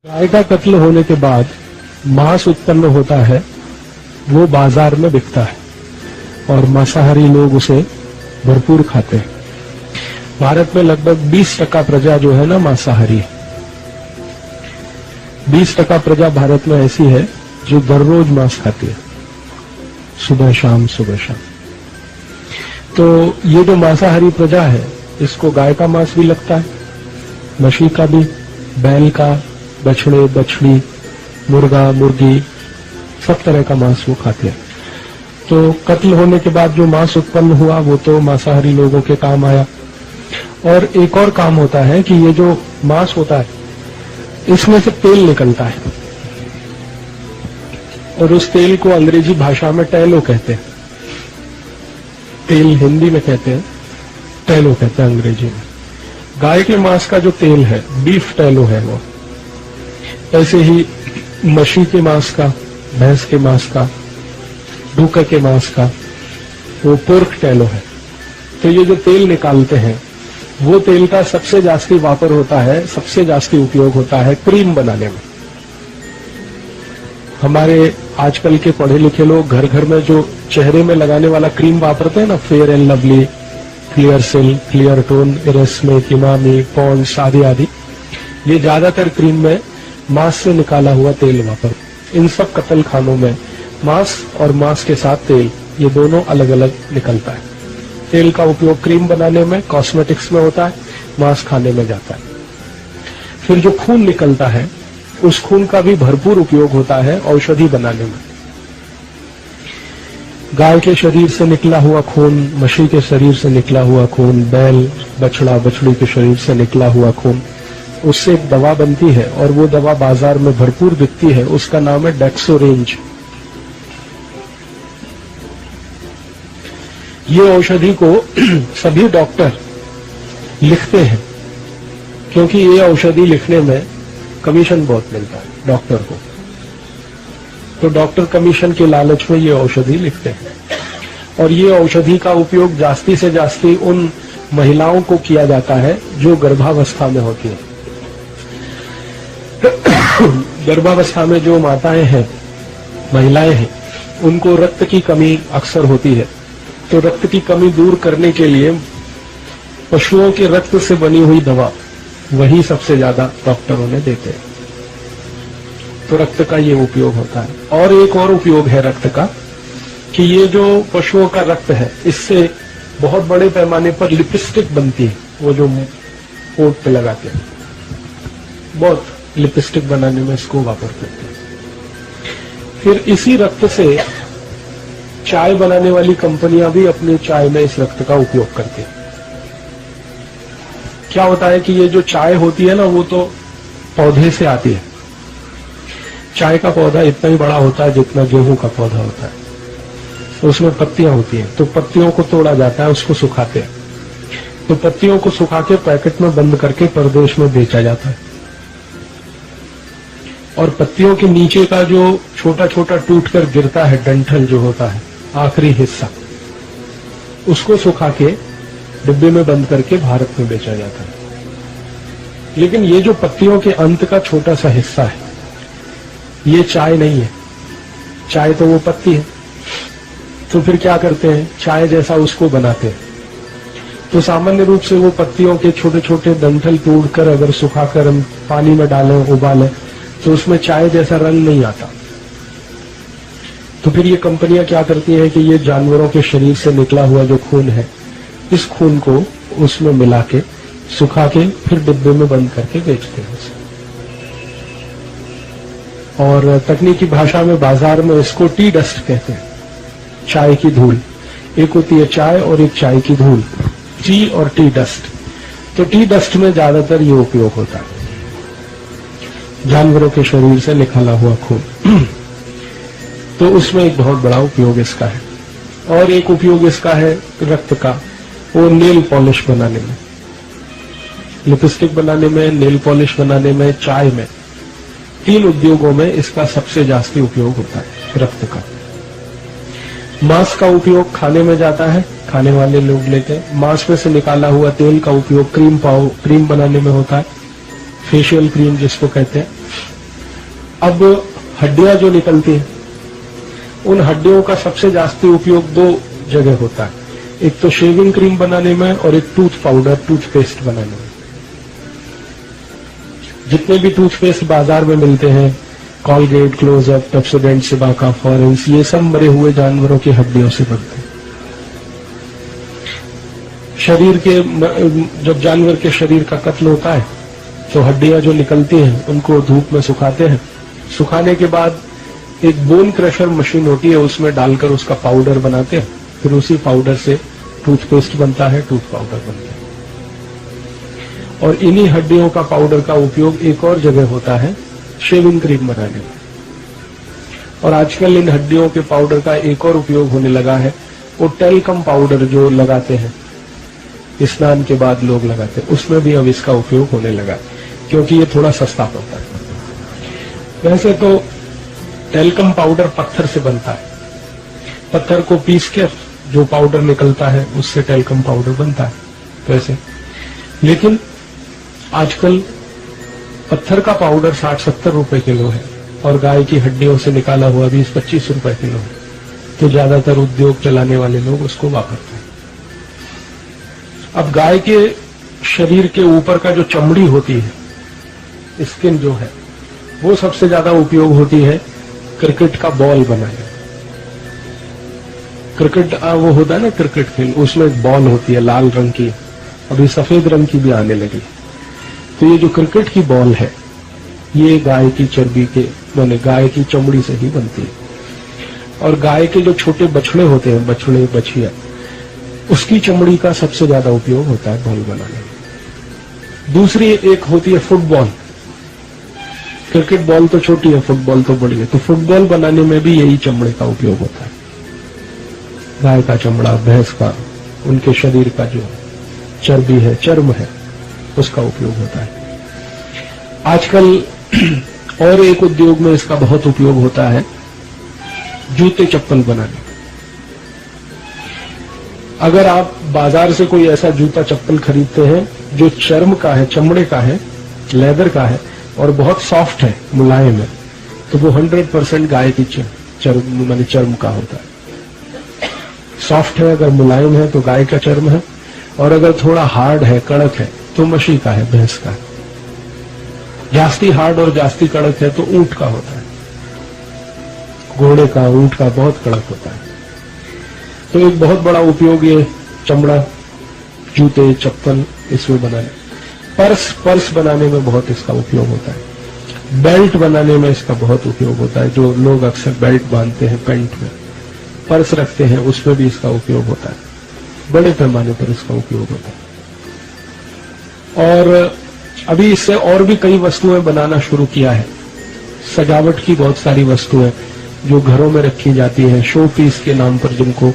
गाय का कत्ल होने के बाद मांस उत्पन्न होता है, वो बाजार में बिकता है और मांसाहारी लोग उसे भरपूर खाते हैं। भारत में लगभग 20% प्रजा जो है ना मांसाहारी है। 20% प्रजा भारत में ऐसी है जो दररोज मांस खाती है, सुबह शाम सुबह शाम। तो ये जो मांसाहारी प्रजा है, इसको गाय का मांस भी लगता है, मछली का भी, बैल का, बछड़े बछड़ी, मुर्गा मुर्गी, सब तरह का मांस वो खाते हैं। तो कत्ल होने के बाद जो मांस उत्पन्न हुआ वो तो मांसाहारी लोगों के काम आया। और एक और काम होता है कि ये जो मांस होता है, इसमें से तेल निकलता है और उस तेल को अंग्रेजी भाषा में टैलो कहते हैं। तेल हिंदी में कहते हैं, टैलो कहते हैं अंग्रेजी में। गाय के मांस का जो तेल है, बीफ टैलो है वो। ऐसे ही मछली के मांस का, भैंस के मांस का, डूके के मांस का, वो पोर्क टैलो है। तो ये जो तेल निकालते हैं, वो तेल का सबसे जास्ती वापर होता है, सबसे जास्ती उपयोग होता है क्रीम बनाने में। हमारे आजकल के पढ़े लिखे लोग घर घर में जो चेहरे में लगाने वाला क्रीम वापरते हैं ना, Fair and Lovely, Clearasil, clear tone, इरेस्मे, इमामी, पॉन्ड्स आदि आदि, ये ज्यादातर क्रीम में मांस से निकाला हुआ तेल वापर। इन सब कत्ल खानों में मांस और मांस के साथ तेल, ये दोनों अलग अलग निकलता है। तेल का उपयोग क्रीम बनाने में, कॉस्मेटिक्स में होता है, मांस खाने में जाता है। फिर जो खून निकलता है, उस खून का भी भरपूर उपयोग होता है औषधि बनाने में। गाय के शरीर से निकला हुआ खून, मछली के शरीर से निकला हुआ खून, बैल बछड़ा बछड़ी के शरीर से निकला हुआ खून, उससे एक दवा बनती है और वो दवा बाजार में भरपूर बिकती है। उसका नाम है डेक्सोरेंज। ये औषधि को सभी डॉक्टर लिखते हैं, क्योंकि ये औषधि लिखने में कमीशन बहुत मिलता है डॉक्टर को। तो डॉक्टर कमीशन के लालच में ये औषधि लिखते हैं। और ये औषधि का उपयोग जास्ती से जास्ती उन महिलाओं को किया जाता है जो गर्भावस्था में होती है। गर्भावस्था में जो माताएं हैं, महिलाएं हैं, उनको रक्त की कमी अक्सर होती है। तो रक्त की कमी दूर करने के लिए पशुओं के रक्त से बनी हुई दवा, वही सबसे ज्यादा डॉक्टरों ने देते हैं। तो रक्त का ये उपयोग होता है। और एक और उपयोग है रक्त का, कि ये जो पशुओं का रक्त है, इससे बहुत बड़े पैमाने पर लिपस्टिक बनती है। वो जो होंठ पे लगाते हैं, बहुत लिपस्टिक बनाने में इसको वापर करते हैं। फिर इसी रक्त से चाय बनाने वाली कंपनियां भी अपनी चाय में इस रक्त का उपयोग करती हैं। क्या होता है कि ये जो चाय होती है ना, वो तो पौधे से आती है। चाय का पौधा इतना ही बड़ा होता है जितना गेहूं का पौधा होता है। तो उसमें पत्तियां होती हैं, तो पत्तियों को तोड़ा जाता है, उसको सुखाते हैं। तो पत्तियों को सुखा के पैकेट में बंद करके परदेश में बेचा जाता है। और पत्तियों के नीचे का जो छोटा छोटा टूट कर गिरता है, डंठल जो होता है, आखिरी हिस्सा, उसको सुखा के डिब्बे में बंद करके भारत में बेचा जाता है। लेकिन ये जो पत्तियों के अंत का छोटा सा हिस्सा है, ये चाय नहीं है। चाय तो वो पत्ती है। तो फिर क्या करते हैं, चाय जैसा उसको बनाते हैं। तो सामान्य रूप से वो पत्तियों के छोटे छोटे डंठल तोड़कर अगर सुखाकर हम पानी में डालें, उबालें, तो उसमें चाय जैसा रंग नहीं आता। तो फिर ये कंपनियां क्या करती हैं कि ये जानवरों के शरीर से निकला हुआ जो खून है, इस खून को उसमें मिला के, सुखा के, फिर डिब्बे में बंद करके बेचते हैं उसे। और तकनीकी भाषा में बाजार में इसको टी डस्ट कहते हैं, चाय की धूल। एक होती है चाय और एक चाय की धूल, टी और टी डस्ट। तो टी डस्ट में ज्यादातर ये उपयोग होता है, जानवरों के शरीर से निकाला हुआ खून। तो उसमें एक बहुत बड़ा उपयोग इसका है। और एक उपयोग इसका है रक्त का, वो नेल पॉलिश बनाने में, लिपस्टिक बनाने में, नेल पॉलिश बनाने में, चाय में, 3 उद्योगों में इसका सबसे जास्ती उपयोग होता है रक्त का। मांस का उपयोग खाने में जाता है, खाने वाले लोग लेते हैं। मांस में से निकाला हुआ तेल का उपयोग क्रीम बनाने में होता है, फेशियल क्रीम जिसको कहते हैं। अब हड्डियां जो निकलती हैं, उन हड्डियों का सबसे जास्ती उपयोग दो जगह होता है, एक तो शेविंग क्रीम बनाने में और एक टूथ पाउडर, टूथपेस्ट बनाने में। जितने भी टूथपेस्ट बाजार में मिलते हैं, कॉलगेट, क्लोजअप, पेप्सोडेंट, सिबाका, फॉरेंस, ये सब मरे हुए जानवरों की हड्डियों से बनते हैं। शरीर के जब जानवर के शरीर का कत्ल होता है तो हड्डियां जो निकलती हैं उनको धूप में सुखाते हैं। सुखाने के बाद एक बोन क्रशर मशीन होती है, उसमें डालकर उसका पाउडर बनाते हैं। फिर उसी पाउडर से टूथपेस्ट बनता है, टूथ पाउडर बनता है। और इन्हीं हड्डियों का पाउडर का उपयोग एक और जगह होता है, शेविंग क्रीम बनाने में। और आजकल इन हड्डियों के पाउडर का एक और उपयोग होने लगा है, वो टेल्कम पाउडर जो लगाते हैं, स्नान के बाद लोग लगाते हैं, उसमें भी अब इसका उपयोग होने लगा, क्योंकि ये थोड़ा सस्ता पड़ता है। वैसे तो टेल्कम पाउडर पत्थर से बनता है, पत्थर को पीस के जो पाउडर निकलता है उससे टेल्कम पाउडर बनता है वैसे। लेकिन आजकल पत्थर का पाउडर 60-70 रुपए किलो है और गाय की हड्डियों से निकाला हुआ 20-25 रुपए किलो है, तो ज्यादातर उद्योग चलाने वाले लोग उसको वापरते हैं। अब गाय के शरीर के ऊपर का जो चमड़ी होती है, स्किन जो है, वो सबसे ज्यादा उपयोग होती है क्रिकेट का बॉल बनाने। क्रिकेट वो होता है ना क्रिकेट खेल, उसमें एक बॉल होती है लाल रंग की, अभी सफेद रंग की भी आने लगी। तो ये जो क्रिकेट की बॉल है, ये गाय की चर्बी के माने गाय की चमड़ी से ही बनती है। और गाय के जो छोटे बछड़े होते हैं, बछड़े बछिया, उसकी चमड़ी का सबसे ज्यादा उपयोग होता है बॉल बनाने में। दूसरी एक होती है फुटबॉल। क्रिकेट बॉल तो छोटी है, फुटबॉल तो बड़ी है, तो फुटबॉल बनाने में भी यही चमड़े का उपयोग होता है। गाय का चमड़ा, भैंस का, उनके शरीर का जो चर्बी है, चर्म है, उसका उपयोग होता है। आजकल और एक उद्योग में इसका बहुत उपयोग होता है, जूते चप्पल बनाने। अगर आप बाजार से कोई ऐसा जूता चप्पल खरीदते हैं जो चर्म का है, चमड़े का है, लेदर का है और बहुत सॉफ्ट है, मुलायम है, तो वो 100% गाय की चर्म का होता है। सॉफ्ट है, अगर मुलायम है तो गाय का चर्म है, और अगर थोड़ा हार्ड है, कड़क है, तो मशी का है, भैंस का है। जास्ती हार्ड और जास्ती कड़क है तो ऊंट का होता है, घोड़े का, ऊंट का बहुत कड़क होता है। तो एक बहुत बड़ा उपयोग ये चमड़ा, जूते, चप्पल इसमें बनाने। पर्स बनाने में बहुत इसका उपयोग होता है। बेल्ट बनाने में इसका बहुत उपयोग होता है, जो लोग अक्सर बेल्ट बांधते हैं पैंट में, पर्स रखते हैं, उसमें भी इसका उपयोग होता है। बड़े पैमाने पर इसका उपयोग होता है। और अभी इससे और भी कई वस्तुएं बनाना शुरू किया है। सजावट की बहुत सारी वस्तुएं जो घरों में रखी जाती हैं, शो पीस के नाम पर जिनको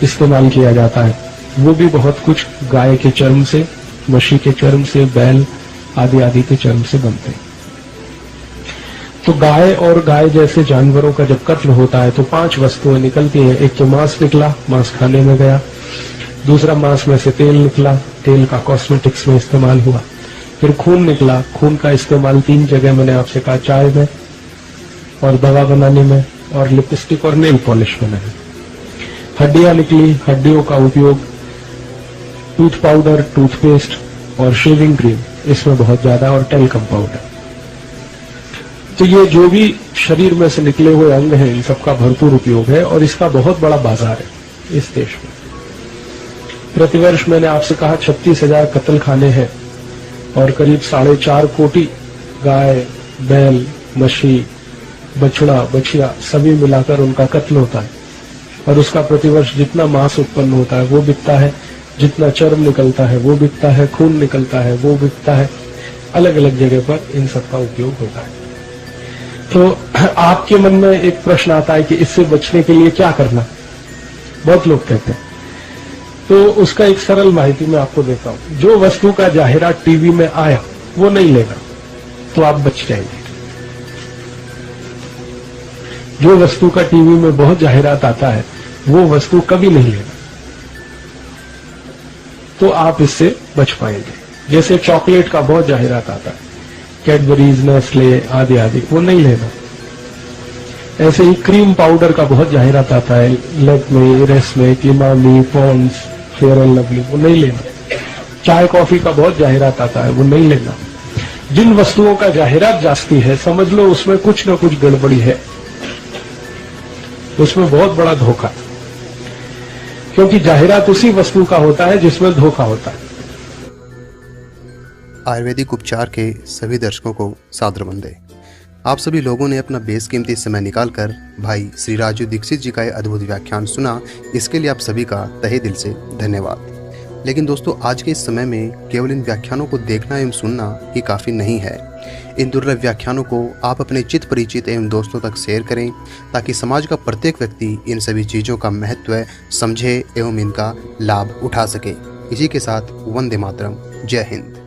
इस्तेमाल किया जाता है, वो भी बहुत कुछ गाय के चर्म से, मशी के चर्म से, बैल आदि आदि के चर्म से बनते हैं। तो गाय और गाय जैसे जानवरों का जब कत्ल होता है तो 5 वस्तुएं निकलती हैं। एक तो मांस निकला, मांस खाने में गया। दूसरा, मांस में से तेल निकला, तेल का कॉस्मेटिक्स में इस्तेमाल हुआ। फिर खून निकला, खून का इस्तेमाल 3 जगह मैंने आपसे कहा, चाय में और दवा बनाने में और लिपस्टिक और नेल पॉलिश बनाने में। हड्डियां निकली, हड्डियों का उपयोग टूथ पाउडर, टूथपेस्ट और शेविंग क्रीम, इसमें बहुत ज्यादा, और टेल्कम पाउडर। तो ये जो भी शरीर में से निकले हुए अंग हैं, इन सबका भरपूर उपयोग है और इसका बहुत बड़ा बाजार है इस देश में। प्रतिवर्ष मैंने आपसे कहा 36,000 कत्ल खाने हैं और करीब 4.5 कोटि गाय, बैल, मछली, बछड़ा, बछिया सभी मिलाकर उनका कत्ल होता है। और उसका प्रतिवर्ष जितना मांस उत्पन्न होता है वो बिकता है, जितना चर्म निकलता है वो बिकता है, खून निकलता है वो बिकता है। अलग अलग जगह पर इन सबका उपयोग होता है। तो आपके मन में एक प्रश्न आता है कि इससे बचने के लिए क्या करना, बहुत लोग कहते हैं। तो उसका एक सरल माहिती मैं आपको देता हूं। जो वस्तु का जाहिरा टीवी में आया वो नहीं लेना, तो आप बच जाएंगे। जो वस्तु का टीवी में बहुत जाहिरात आता है वो वस्तु कभी नहीं लेना, तो आप इससे बच पाएंगे। जैसे चॉकलेट का बहुत जाहिरात आता है, कैडबरीज, नेस्ले आदि आदि, वो नहीं लेना, ऐसे ही क्रीम पाउडर का बहुत जाहिरात आता है, लैक्मे, रेस्मे, Emami, Pond's, Fair and Lovely, वो नहीं लेना। चाय कॉफी का बहुत जाहिरात आता है, वो नहीं लेना। जिन वस्तुओं का जाहिरात जास्ती है, समझ लो उसमें कुछ न कुछ गड़बड़ी है, उसमें बहुत बड़ा धोखा, क्योंकि जाहिरात उसी वस्तु का होता है जिसमें धोखा होता है। आयुर्वेदिक उपचार के सभी दर्शकों को सादर वंदे। आप सभी लोगों ने अपना बेशकीमती समय निकालकर भाई श्री राजू दीक्षित जी का यह अद्भुत व्याख्यान सुना, इसके लिए आप सभी का तहे दिल से धन्यवाद। लेकिन दोस्तों, आज के इस समय में केवल इन व्याख्यानों को देखना एवं सुनना ही काफ़ी नहीं है। इन दुर्लभ व्याख्यानों को आप अपने चित परिचित एवं दोस्तों तक शेयर करें, ताकि समाज का प्रत्येक व्यक्ति इन सभी चीज़ों का महत्व समझे एवं इनका लाभ उठा सके। इसी के साथ वंदे मातरम, जय हिंद।